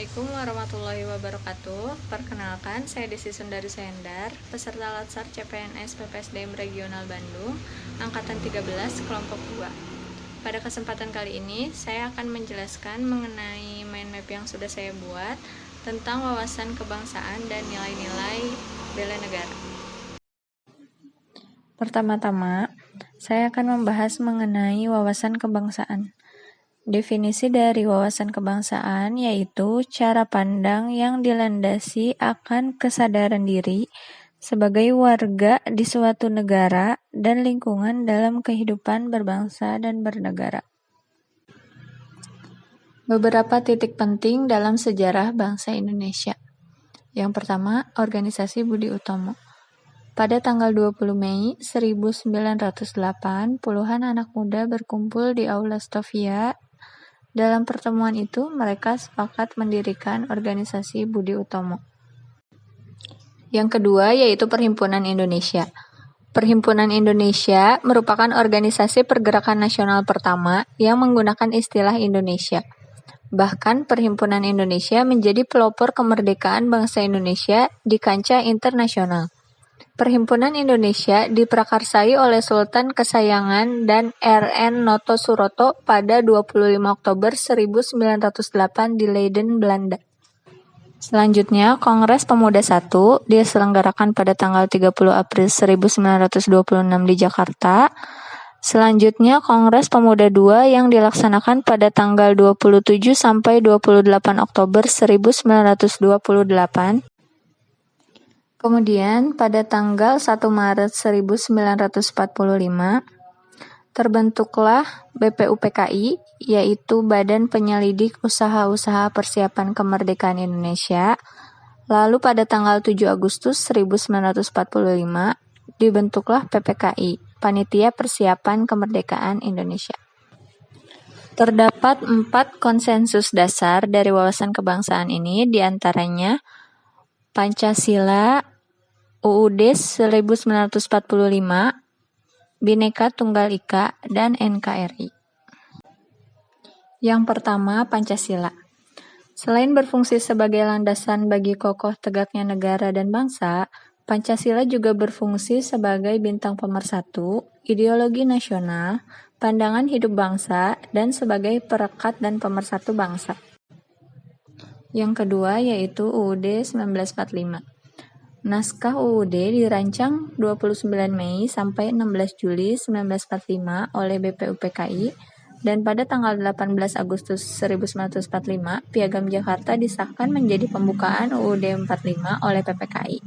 Assalamualaikum warahmatullahi wabarakatuh. Perkenalkan, saya Desi Sundari Sendar, peserta Latsar CPNS PPSDM Regional Bandung, Angkatan 13, Kelompok 2. Pada kesempatan kali ini, saya akan menjelaskan mengenai mind map yang sudah saya buat tentang wawasan kebangsaan dan nilai-nilai bela negara. Pertama-tama, saya akan membahas mengenai wawasan kebangsaan. Definisi dari wawasan kebangsaan yaitu cara pandang yang dilandasi akan kesadaran diri sebagai warga di suatu negara dan lingkungan dalam kehidupan berbangsa dan bernegara. Beberapa titik penting dalam sejarah bangsa Indonesia. Yang pertama, Organisasi Budi Utomo. Pada tanggal 20 Mei 1908, puluhan anak muda berkumpul di Aula Stovia. Dalam pertemuan itu, mereka sepakat mendirikan Organisasi Budi Utomo. Yang kedua yaitu Perhimpunan Indonesia. Perhimpunan Indonesia merupakan organisasi pergerakan nasional pertama yang menggunakan istilah Indonesia. Bahkan Perhimpunan Indonesia menjadi pelopor kemerdekaan bangsa Indonesia di kancah internasional. Perhimpunan Indonesia diprakarsai oleh Sultan kesayangan dan R.N. Noto Suroto pada 25 Oktober 1908 di Leiden, Belanda. Selanjutnya, Kongres Pemuda I diselenggarakan pada tanggal 30 April 1926 di Jakarta. Selanjutnya, Kongres Pemuda II yang dilaksanakan pada tanggal 27 sampai 28 Oktober 1928. Kemudian, pada tanggal 1 Maret 1945, terbentuklah BPUPKI, yaitu Badan Penyelidik Usaha-Usaha Persiapan Kemerdekaan Indonesia. Lalu pada tanggal 7 Agustus 1945, dibentuklah PPKI, Panitia Persiapan Kemerdekaan Indonesia. Terdapat 4 konsensus dasar dari wawasan kebangsaan ini, diantaranya Pancasila, UUD 1945, Bhinneka Tunggal Ika, dan NKRI. Yang pertama, Pancasila. Selain berfungsi sebagai landasan bagi kokoh tegaknya negara dan bangsa, Pancasila juga berfungsi sebagai bintang pemersatu, ideologi nasional, pandangan hidup bangsa, dan sebagai perekat dan pemersatu bangsa. Yang kedua yaitu UUD 1945. Naskah UUD dirancang 29 Mei sampai 16 Juli 1945 oleh BPUPKI dan pada tanggal 18 Agustus 1945 Piagam Jakarta disahkan menjadi pembukaan UUD 45 oleh PPKI.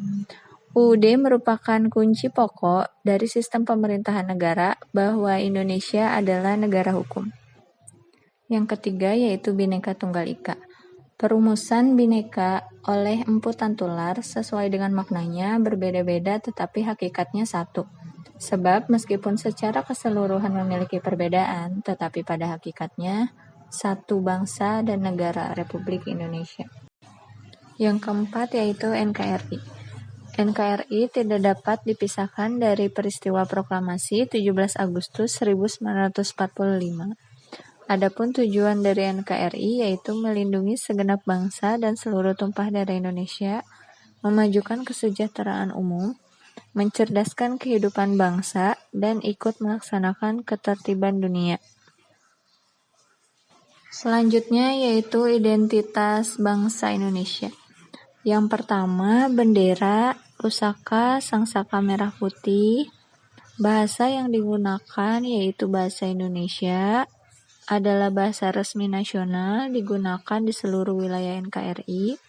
UUD merupakan kunci pokok dari sistem pemerintahan negara bahwa Indonesia adalah negara hukum. Yang ketiga yaitu Bhinneka Tunggal Ika. Perumusan Bhinneka oleh Empu Tantular sesuai dengan maknanya berbeda-beda tetapi hakikatnya satu. Sebab meskipun secara keseluruhan memiliki perbedaan, tetapi pada hakikatnya satu bangsa dan negara Republik Indonesia. Yang keempat yaitu NKRI. NKRI tidak dapat dipisahkan dari peristiwa proklamasi 17 Agustus 1945. Adapun tujuan dari NKRI yaitu melindungi segenap bangsa dan seluruh tumpah darah Indonesia, memajukan kesejahteraan umum, mencerdaskan kehidupan bangsa, dan ikut melaksanakan ketertiban dunia. Selanjutnya yaitu identitas bangsa Indonesia. Yang pertama, bendera, pusaka, sangsaka merah putih. Bahasa yang digunakan yaitu bahasa Indonesia, adalah bahasa resmi nasional digunakan di seluruh wilayah NKRI.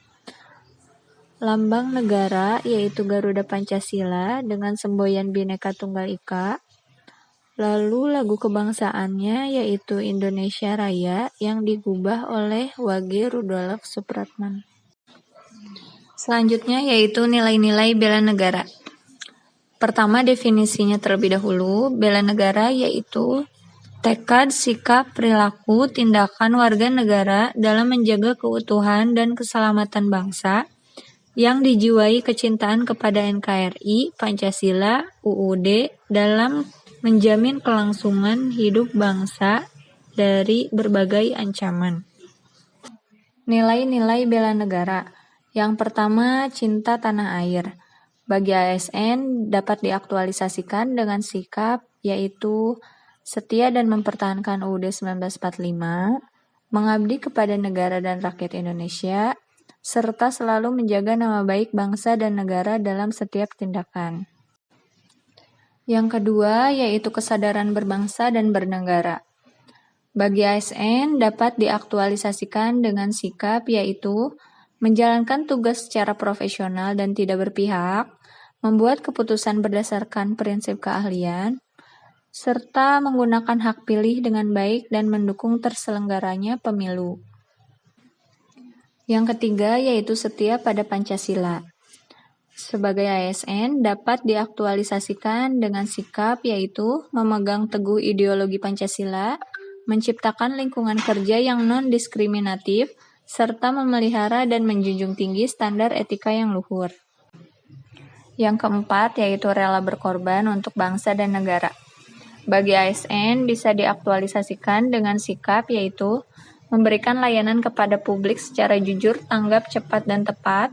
Lambang negara yaitu Garuda Pancasila dengan semboyan Bhinneka Tunggal Ika. Lalu lagu kebangsaannya yaitu Indonesia Raya yang digubah oleh W.G. Rudolf Supratman. Selanjutnya yaitu nilai-nilai bela negara. Pertama, definisinya terlebih dahulu. Bela negara yaitu tekad, sikap, perilaku, tindakan warga negara dalam menjaga keutuhan dan keselamatan bangsa yang dijiwai kecintaan kepada NKRI, Pancasila, UUD dalam menjamin kelangsungan hidup bangsa dari berbagai ancaman. Nilai-nilai bela negara. Yang pertama, cinta tanah air. Bagi ASN dapat diaktualisasikan dengan sikap yaitu setia dan mempertahankan UUD 1945, mengabdi kepada negara dan rakyat Indonesia, serta selalu menjaga nama baik bangsa dan negara dalam setiap tindakan. Yang kedua, yaitu kesadaran berbangsa dan bernegara. Bagi ASN dapat diaktualisasikan dengan sikap yaitu menjalankan tugas secara profesional dan tidak berpihak, membuat keputusan berdasarkan prinsip keahlian, serta menggunakan hak pilih dengan baik dan mendukung terselenggaranya pemilu. Yang ketiga, yaitu setia pada Pancasila. Sebagai ASN dapat diaktualisasikan dengan sikap yaitu memegang teguh ideologi Pancasila, menciptakan lingkungan kerja yang non-diskriminatif, serta memelihara dan menjunjung tinggi standar etika yang luhur. Yang keempat, yaitu rela berkorban untuk bangsa dan negara. Bagi ASN bisa diaktualisasikan dengan sikap yaitu memberikan layanan kepada publik secara jujur, tanggap, cepat, dan tepat,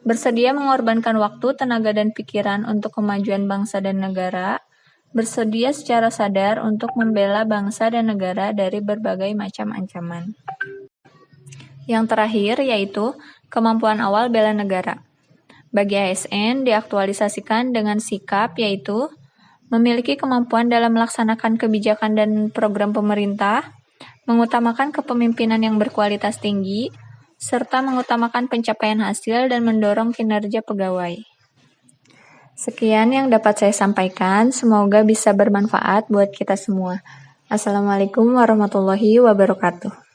bersedia mengorbankan waktu, tenaga, dan pikiran untuk kemajuan bangsa dan negara, bersedia secara sadar untuk membela bangsa dan negara dari berbagai macam ancaman. Yang terakhir yaitu kemampuan awal bela negara. Bagi ASN diaktualisasikan dengan sikap yaitu memiliki kemampuan dalam melaksanakan kebijakan dan program pemerintah, mengutamakan kepemimpinan yang berkualitas tinggi, serta mengutamakan pencapaian hasil dan mendorong kinerja pegawai. Sekian yang dapat saya sampaikan, semoga bisa bermanfaat buat kita semua. Assalamualaikum warahmatullahi wabarakatuh.